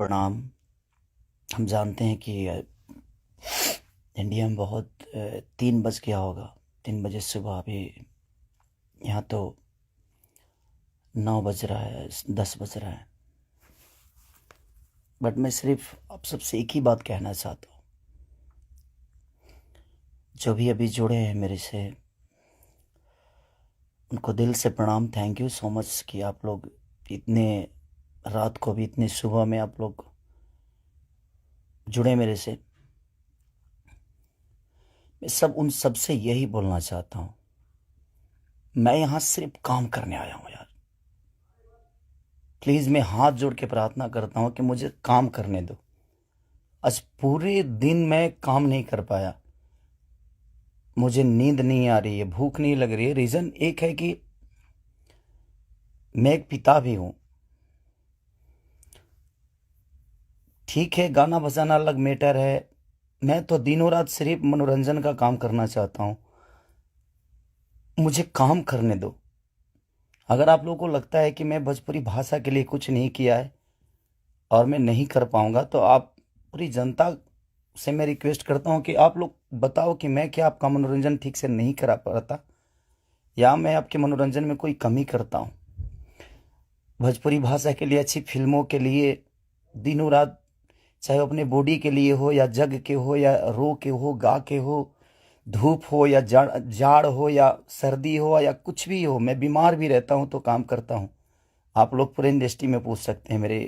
प्रणाम। हम जानते हैं कि इंडिया में बहुत 3 बज गया होगा। 3 बजे सुबह। अभी यहाँ तो 9 बज रहा है, 10 बज रहा है। बट मैं सिर्फ आप सबसे एक ही बात कहना चाहता हूँ। जो भी अभी जुड़े हैं मेरे से, उनको दिल से प्रणाम। थैंक यू सो मच कि आप लोग इतने रात को भी, इतने सुबह में आप लोग जुड़े मेरे से। मैं उन सब से यही बोलना चाहता हूँ, मैं यहाँ सिर्फ काम करने आया हूँ यार। प्लीज़ मैं हाथ जोड़ के प्रार्थना करता हूँ कि मुझे काम करने दो। आज पूरे दिन मैं काम नहीं कर पाया। मुझे नींद नहीं आ रही है, भूख नहीं लग रही है। रीज़न एक है कि मैं एक पिता भी हूँ। ठीक है, गाना बजाना अलग मैटर है। मैं तो दिनों रात सिर्फ मनोरंजन का काम करना चाहता हूँ। मुझे काम करने दो। अगर आप लोगों को लगता है कि मैं भोजपुरी भाषा के लिए कुछ नहीं किया है और मैं नहीं कर पाऊंगा, तो आप पूरी जनता से मैं रिक्वेस्ट करता हूं कि आप लोग बताओ कि मैं क्या आपका मनोरंजन ठीक से नहीं करा पाता, या मैं आपके मनोरंजन में कोई कमी करता हूं। भोजपुरी भाषा के लिए, अच्छी फिल्मों के लिए दिनों रात, चाहे वो अपने बॉडी के लिए हो या जग के हो या रो के हो, गा के हो, धूप हो या जाड़ जाड़ हो या सर्दी हो या कुछ भी हो, मैं बीमार भी रहता हूं तो काम करता हूं। आप लोग पूरे इंडस्ट्री में पूछ सकते हैं मेरे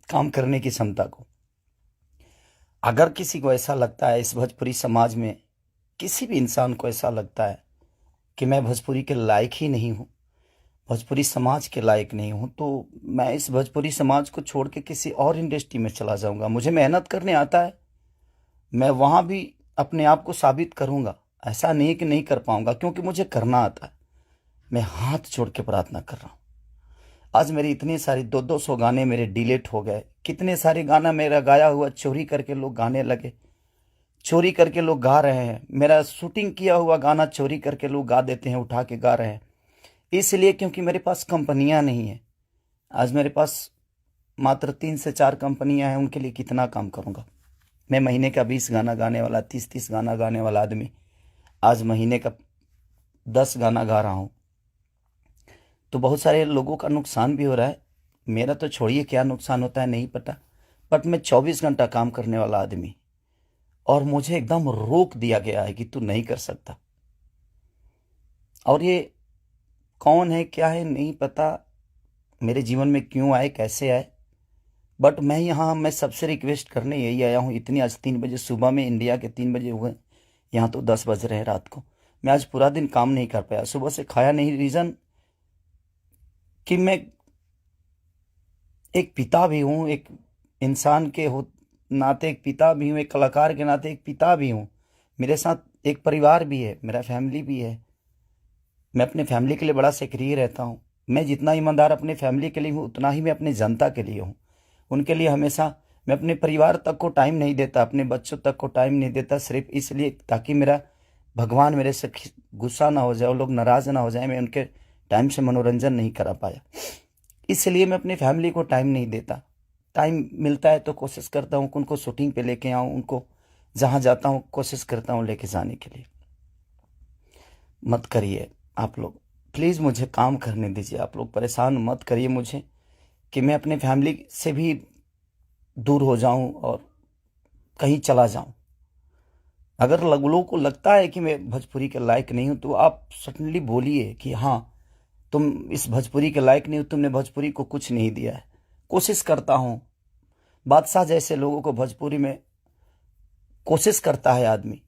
काम करने की क्षमता को। अगर किसी को ऐसा लगता है, इस भोजपुरी समाज में किसी भी इंसान को ऐसा लगता है कि मैं भोजपुरी के लायक ही नहीं हूँ, भोजपुरी समाज के लायक नहीं हूँ, तो मैं इस भोजपुरी समाज को छोड़ के किसी और इंडस्ट्री में चला जाऊंगा। मुझे मेहनत करने आता है, मैं वहां भी अपने आप को साबित करूंगा। ऐसा नहीं कि नहीं कर पाऊंगा, क्योंकि मुझे करना आता है। मैं हाथ जोड़ के प्रार्थना कर रहा हूँ। आज मेरी इतनी सारी 200 गाने मेरे डिलीट हो गए। कितने सारे गाना मेरा गाया हुआ चोरी करके लोग गाने लगे, चोरी करके लोग गा रहे हैं। मेरा शूटिंग किया हुआ गाना चोरी करके लोग गा देते हैं, उठा के गा रहे हैं। इसलिए क्योंकि मेरे पास कंपनियां नहीं है। आज मेरे पास मात्र 3 से 4 कंपनियां हैं। उनके लिए कितना काम करूंगा मैं? महीने का 20 गाना गाने वाला, 30 गाना गाने वाला आदमी आज महीने का 10 गाना गा रहा हूं। तो बहुत सारे लोगों का नुकसान भी हो रहा है। मेरा तो छोड़िए, क्या नुकसान होता है नहीं पता। बट मैं 24 घंटा काम करने वाला आदमी, और मुझे एकदम रोक दिया गया है कि तू नहीं कर सकता। और ये कौन है, क्या है, नहीं पता। मेरे जीवन में क्यों आए, कैसे आए। बट मैं सबसे रिक्वेस्ट करने यही आया हूँ। इतनी आज 3 बजे सुबह में, इंडिया के 3 बजे हुए, यहाँ तो 10 बज रहे हैं रात को। मैं आज पूरा दिन काम नहीं कर पाया, सुबह से खाया नहीं। रीज़न कि मैं एक पिता भी हूँ, एक इंसान के हो नाते एक पिता भी हूँ, एक कलाकार के नाते एक पिता भी हूँ। मेरे साथ एक परिवार भी है, मेरा फैमिली भी है। मैं अपने फैमिली के लिए बड़ा सक्रिय रहता हूँ। मैं जितना ईमानदार अपने फैमिली के लिए हूँ, उतना ही मैं अपने जनता के लिए हूँ। उनके लिए हमेशा मैं अपने परिवार तक को टाइम नहीं देता, अपने बच्चों तक को टाइम नहीं देता, सिर्फ इसलिए ताकि मेरा भगवान मेरे से गुस्सा ना हो जाए, वो लोग नाराज ना हो जाए। मैं उनके टाइम से मनोरंजन नहीं करा पाया, इसलिए मैं अपनी फैमिली को टाइम नहीं देता। टाइम मिलता है तो कोशिश करता हूँ कि उनको शूटिंग पे लेके आऊँ, उनको जहाँ जाता हूँ कोशिश करता हूँ लेके जाने के लिए। मत करिए आप लोग, प्लीज़ मुझे काम करने दीजिए। आप लोग परेशान मत करिए मुझे कि मैं अपने फैमिली से भी दूर हो जाऊं और कहीं चला जाऊं। अगर लोगों को लगता है कि मैं भोजपुरी के लायक नहीं हूं, तो आप सडनली बोलिए कि हाँ, तुम इस भोजपुरी के लायक नहीं हो, तुमने भोजपुरी को कुछ नहीं दिया है। कोशिश करता हूं। बादशाह जैसे लोगों को भोजपुरी में कोशिश करता है आदमी।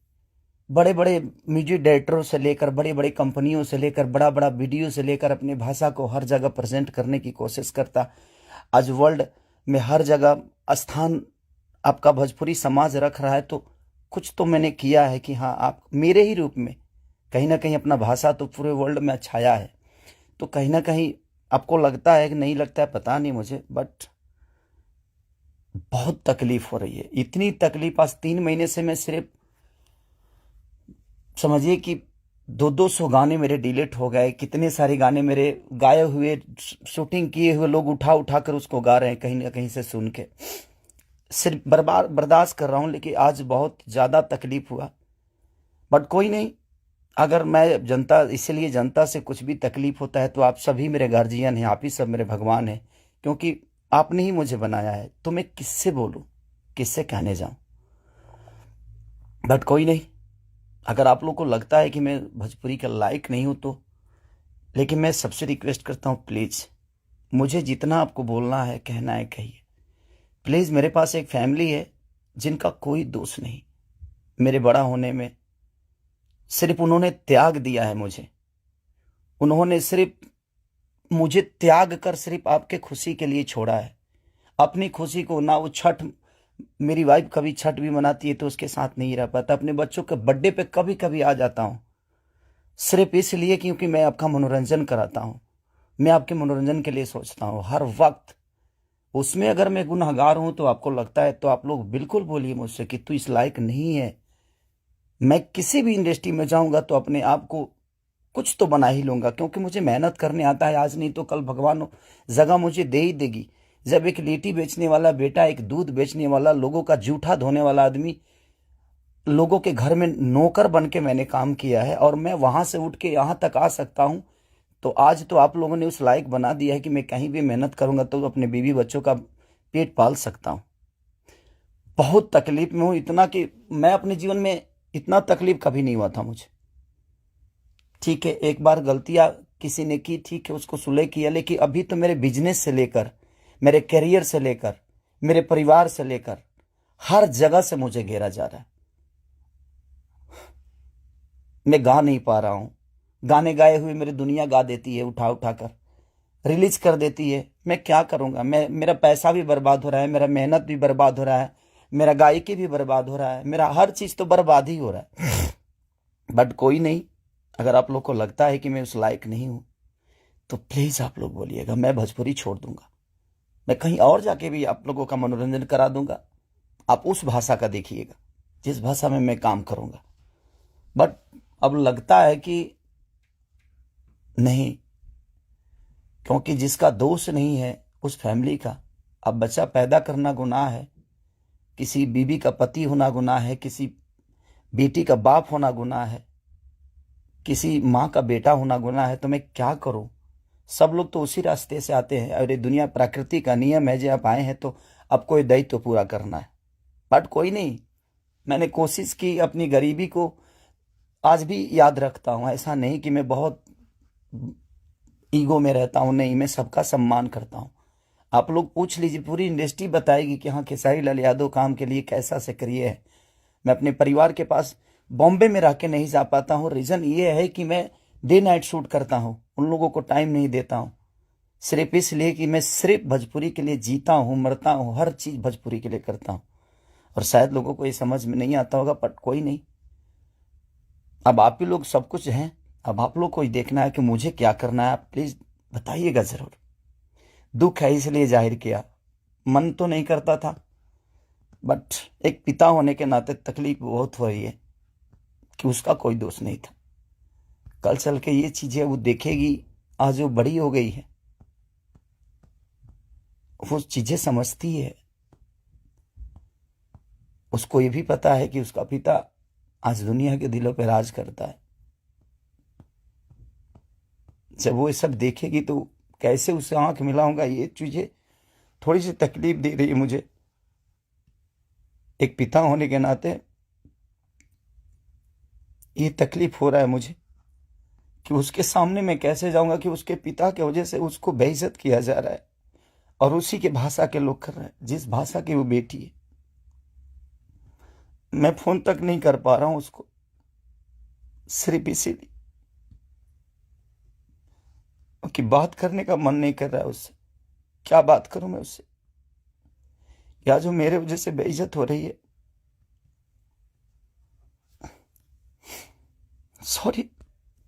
बड़े बड़े म्यूजिक डायरेक्टरों से लेकर, बड़े बड़े कंपनियों से लेकर, बड़ा बड़ा वीडियो से लेकर अपनी भाषा को हर जगह प्रेजेंट करने की कोशिश करता। आज वर्ल्ड में हर जगह स्थान आपका भोजपुरी समाज रख रहा है, तो कुछ तो मैंने किया है कि हाँ, आप मेरे ही रूप में कहीं ना कहीं अपना भाषा तो पूरे वर्ल्ड में छाया है। तो कहीं ना कहीं आपको लगता है कि नहीं लगता है, पता नहीं मुझे, बट बहुत तकलीफ हो रही है। इतनी तकलीफ आज 3 महीने से मैं सिर्फ समझिए कि 200 गाने मेरे डिलीट हो गए, कितने सारे गाने मेरे गाए हुए, शूटिंग किए हुए लोग उठा उठा कर उसको गा रहे हैं कहीं ना कहीं से सुन के। सिर्फ बर्बाद बर्दाश्त कर रहा हूं, लेकिन आज बहुत ज्यादा तकलीफ हुआ। बट कोई नहीं, अगर मैं जनता, इसलिए जनता से कुछ भी तकलीफ होता है तो आप सभी मेरे गार्जियन हैं, आप ही सब मेरे भगवान हैं, क्योंकि आपने ही मुझे बनाया है। तो मैं किससे बोलूं, किससे कहने जाऊं। बट कोई नहीं, अगर आप लोग को लगता है कि मैं भोजपुरी का लायक नहीं हूं तो, लेकिन मैं सबसे रिक्वेस्ट करता हूं, प्लीज मुझे जितना आपको बोलना है, कहना है, कहिए। प्लीज, मेरे पास एक फैमिली है जिनका कोई दोष नहीं मेरे बड़ा होने में। सिर्फ उन्होंने त्याग दिया है मुझे, उन्होंने सिर्फ मुझे त्याग कर सिर्फ आपके खुशी के लिए छोड़ा है। अपनी खुशी को ना, वो छठ, मेरी वाइफ कभी छठ भी मनाती है तो उसके साथ नहीं रह पाता। अपने बच्चों के बर्थडे पे कभी कभी आ जाता हूं, सिर्फ इसलिए क्योंकि मैं आपका मनोरंजन कराता हूं। मैं आपके मनोरंजन के लिए सोचता हूं हर वक्त। उसमें अगर मैं गुनहगार हूं तो आपको लगता है तो आप लोग बिल्कुल बोलिए मुझसे कि तू इस लायक नहीं है। मैं किसी भी इंडस्ट्री में जाऊंगा तो अपने आप को कुछ तो बना ही लूंगा, क्योंकि मुझे मेहनत करने आता है। आज नहीं तो कल भगवान जगह मुझे दे ही देगी। जब एक लिट्टी बेचने वाला बेटा, एक दूध बेचने वाला, लोगों का जूठा धोने वाला आदमी, लोगों के घर में नौकर बन के मैंने काम किया है और मैं वहां से उठ के यहां तक आ सकता हूं, तो आज तो आप लोगों ने उस लायक बना दिया है कि मैं कहीं भी मेहनत करूंगा तो अपने बीवी बच्चों का पेट पाल सकता हूं। बहुत तकलीफ में हूं, इतना कि मैं अपने जीवन में इतना तकलीफ कभी नहीं हुआ था मुझे। ठीक है, एक बार गलतियां किसी ने की, ठीक है, उसको सुलह किया, लेकिन अभी तो मेरे बिजनेस से लेकर, मेरे करियर से लेकर, मेरे परिवार से लेकर हर जगह से मुझे घेरा जा रहा है। मैं गा नहीं पा रहा हूं। गाने गाए हुए मेरी दुनिया गा देती है, उठा उठा कर रिलीज कर देती है। मैं क्या करूंगा, मेरा पैसा भी बर्बाद हो रहा है, मेरा मेहनत भी बर्बाद हो रहा है, मेरा गायकी भी बर्बाद हो रहा है, मेरा हर चीज तो बर्बाद ही हो रहा है। बट कोई नहीं, अगर आप लोग को लगता है कि मैं उस लायक नहीं हूं तो प्लीज आप लोग बोलिएगा, मैं भोजपुरी छोड़ दूंगा। मैं कहीं और जाके भी आप लोगों का मनोरंजन करा दूंगा। आप उस भाषा का देखिएगा जिस भाषा में मैं काम करूंगा। बट अब लगता है कि नहीं, क्योंकि जिसका दोष नहीं है उस फैमिली का, अब बच्चा पैदा करना गुनाह है, किसी बीवी का पति होना गुनाह है, किसी बेटी का बाप होना गुनाह है, किसी माँ का बेटा होना गुनाह है। तो मैं क्या करूं। सब लोग तो उसी रास्ते से आते हैं और ये दुनिया प्रकृति का नियम है, जो आप आए हैं तो आपको ये दायित्व पूरा करना है। बट कोई नहीं, मैंने कोशिश की, अपनी गरीबी को आज भी याद रखता हूं। ऐसा नहीं कि मैं बहुत ईगो में रहता हूं, नहीं, मैं सबका सम्मान करता हूं। आप लोग पूछ लीजिए, पूरी इंडस्ट्री बताएगी कि हाँ, खेसारी लाल यादव काम के लिए कैसा से करिए है। मैं अपने परिवार के पास बॉम्बे में रह के नहीं जा पाता हूँ। रीजन ये है कि मैं डे नाइट शूट करता हूँ, उन लोगों को टाइम नहीं देता हूँ, सिर्फ इसलिए कि मैं सिर्फ भोजपुरी के लिए जीता हूँ, मरता हूँ, हर चीज भोजपुरी के लिए करता हूँ। और शायद लोगों को ये समझ में नहीं आता होगा, बट कोई नहीं, अब आप ही लोग सब कुछ हैं। अब आप लोग को ही देखना है कि मुझे क्या करना है। आप प्लीज बताइएगा जरूर। दुख है इसलिए जाहिर किया, मन तो नहीं करता था, बट एक पिता होने के नाते तकलीफ बहुत हो रही है कि उसका कोई दोष नहीं था। कल चल के ये चीजें वो देखेगी, आज वो बड़ी हो गई है, वो चीजें समझती है। उसको ये भी पता है कि उसका पिता आज दुनिया के दिलों पे राज करता है। जब वो ये सब देखेगी तो कैसे उससे आंख मिलाऊंगा, ये चीजें थोड़ी सी तकलीफ दे रही है मुझे। एक पिता होने के नाते ये तकलीफ हो रहा है मुझे कि उसके सामने मैं कैसे जाऊंगा कि उसके पिता की वजह से उसको बेइज्जत किया जा रहा है और उसी के भाषा के लोग कर रहे हैं, जिस भाषा की वो बेटी है। मैं फोन तक नहीं कर पा रहा हूं उसको, सिर्फ इसीलिए कि बात करने का मन नहीं कर रहा है उससे। क्या बात करूं मैं उससे, या जो मेरे वजह से बेइज्जत हो रही है। सॉरी।